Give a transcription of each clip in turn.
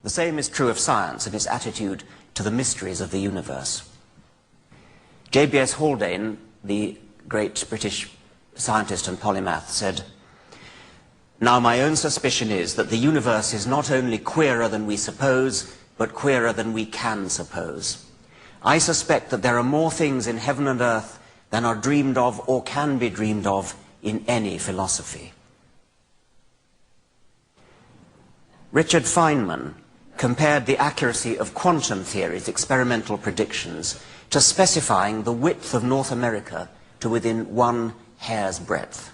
The same is true of science and its attitude to the mysteries of the universe. J.B.S. Haldane, the great British scientist and polymath, said, "Now my own suspicion is that the universe is not only queerer than we suppose, but queerer than we can suppose. I suspect that there are more things in heaven and earth than are dreamed of or can be dreamed of in any philosophy." Richard Feynman compared the accuracy of quantum theory's experimental predictions to specifying the width of North America to within 1 hair's breadth.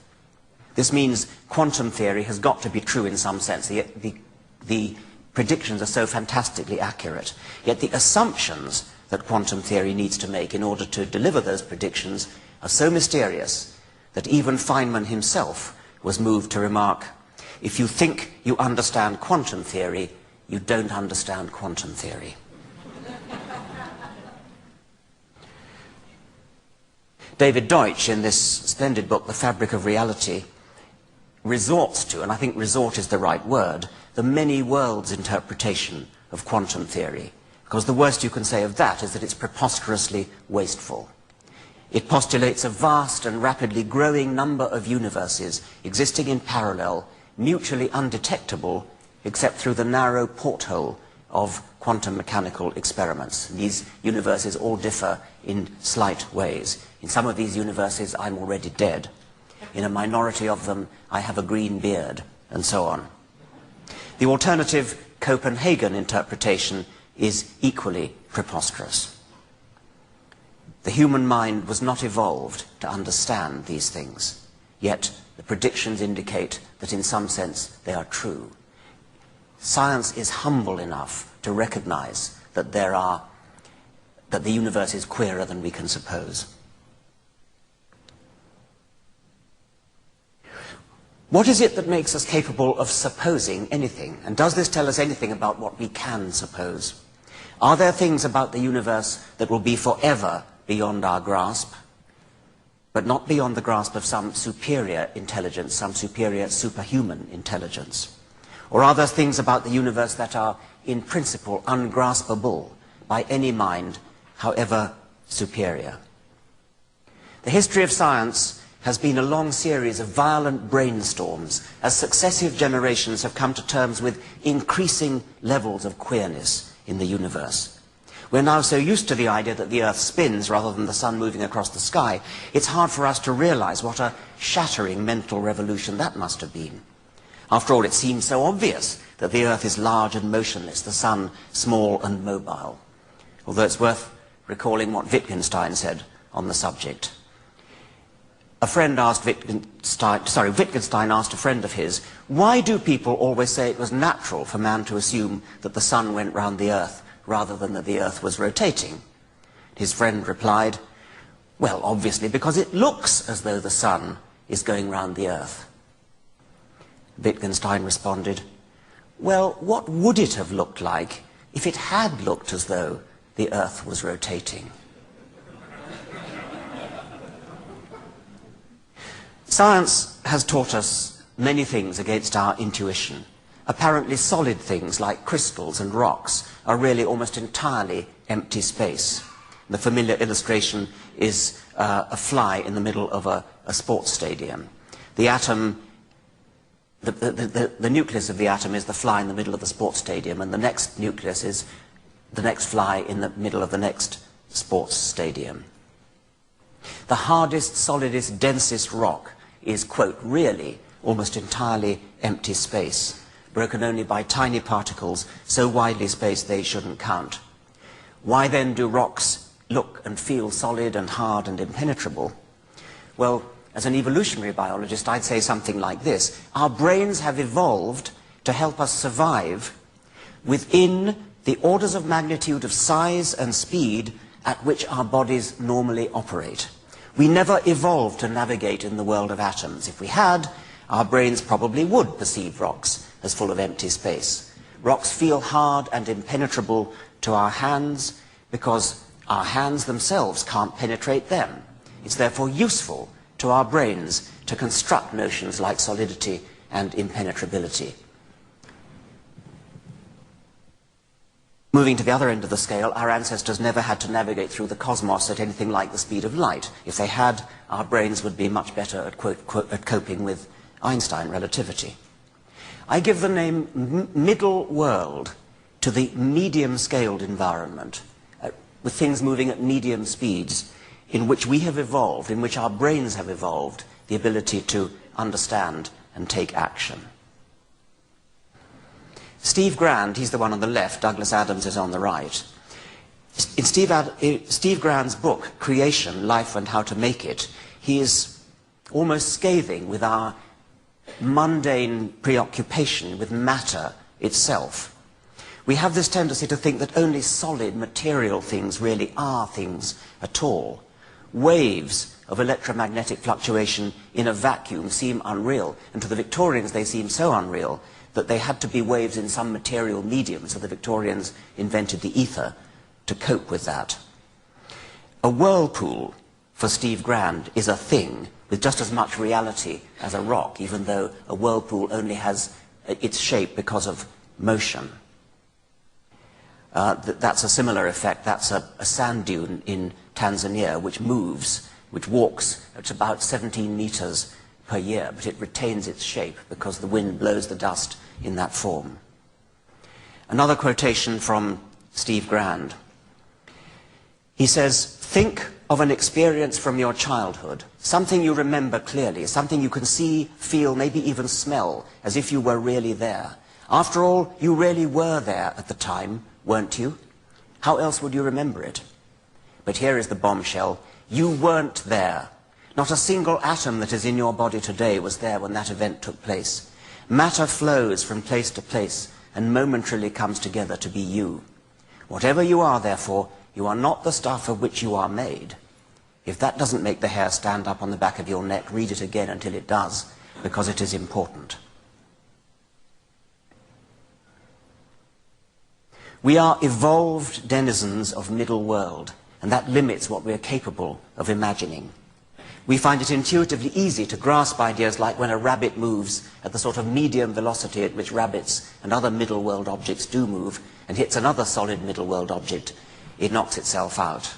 This means quantum theory has got to be true in some sense. The predictions are so fantastically accurate. Yet the assumptions that quantum theory needs to make in order to deliver those predictions are so mysterious that even Feynman himself was moved to remark, "If you think you understand quantum theory, you don't understand quantum theory." David Deutsch, in this splendid book, The Fabric of Reality, resorts to, and I think resort is the right word, the many worlds interpretation of quantum theory, because the worst you can say of that is that it's preposterously wasteful. It postulates a vast and rapidly growing number of universes existing in parallel, mutually undetectable except through the narrow porthole of quantum mechanical experiments. These universes all differ in slight ways. In some of these universes, I'm already dead. In a minority of them, I have a green beard, and so on. The alternative Copenhagen interpretation is equally preposterous. The human mind was not evolved to understand these things, yet the predictions indicate that in some sense they are true. Science is humble enough to recognize that the universe is queerer than we can suppose. What is it that makes us capable of supposing anything? And does this tell us anything about what we can suppose? Are there things about the universe that will be forever beyond our grasp, but not beyond the grasp of some superior intelligence, some superior superhuman intelligence? Or are there things about the universe that are in principle ungraspable by any mind, however superior? The history of science has been a long series of violent brainstorms as successive generations have come to terms with increasing levels of queerness in the universe. We're now so used to the idea that the Earth spins rather than the sun moving across the sky, it's hard for us to realize what a shattering mental revolution that must have been. After all, it seems so obvious that the Earth is large and motionless, the sun small and mobile. Although it's worth recalling what Wittgenstein said on the subject. Wittgenstein asked a friend of his, why do people always say it was natural for man to assume that the sun went round the Earth rather than that the Earth was rotating? His friend replied, well, obviously because it looks as though the sun is going round the Earth. Wittgenstein responded, well, what would it have looked like if it had looked as though the Earth was rotating? Science has taught us many things against our intuition. Apparently solid things like crystals and rocks are really almost entirely empty space. The familiar illustration is a fly in the middle of a sports stadium. The atom, the nucleus of the atom is the fly in the middle of the sports stadium, and the next nucleus is the next fly in the middle of the next sports stadium. The hardest, solidest, densest rock is, quote, really almost entirely empty space, broken only by tiny particles so widely spaced they shouldn't count. Why then do rocks look and feel solid and hard and impenetrable? Well, as an evolutionary biologist, I'd say something like this. Our brains have evolved to help us survive within the orders of magnitude of size and speed at which our bodies normally operate. We never evolved to navigate in the world of atoms. If we had, our brains probably would perceive rocks as full of empty space. Rocks feel hard and impenetrable to our hands because our hands themselves can't penetrate them. It's therefore useful to our brains to construct notions like solidity and impenetrability. Moving to the other end of the scale, our ancestors never had to navigate through the cosmos at anything like the speed of light. If they had, our brains would be much better at coping with Einstein relativity. I give the name middle world to the medium-scaled environment, with things moving at medium speeds, in which we have evolved, in which our brains have evolved, the ability to understand and take action. Steve Grand, he's the one on the left, Douglas Adams is on the right. In Steve Grand's book, Creation, Life and How to Make It, he is almost scathing with our mundane preoccupation with matter itself. We have this tendency to think that only solid material things really are things at all. Waves of electromagnetic fluctuation in a vacuum seem unreal, and to the Victorians they seem so unreal that they had to be waves in some material medium, so the Victorians invented the ether to cope with that. A whirlpool, for Steve Grand, is a thing with just as much reality as a rock, even though a whirlpool only has its shape because of motion. That's a similar effect. That's a sand dune in Tanzania, which moves, which walks at about 17 meters per year, but it retains its shape because the wind blows the dust in that form. Another quotation from Steve Grand. He says, think of an experience from your childhood, something you remember clearly, something you can see, feel, maybe even smell, as if you were really there. After all, you really were there at the time, weren't you? How else would you remember it? But here is the bombshell. You weren't there. Not a single atom that is in your body today was there when that event took place. Matter flows from place to place and momentarily comes together to be you. Whatever you are, therefore, you are not the stuff of which you are made. If that doesn't make the hair stand up on the back of your neck, read it again until it does, because it is important. We are evolved denizens of middle world, and that limits what we are capable of imagining. We find it intuitively easy to grasp ideas like when a rabbit moves at the sort of medium velocity at which rabbits and other middle world objects do move and hits another solid middle world object, it knocks itself out.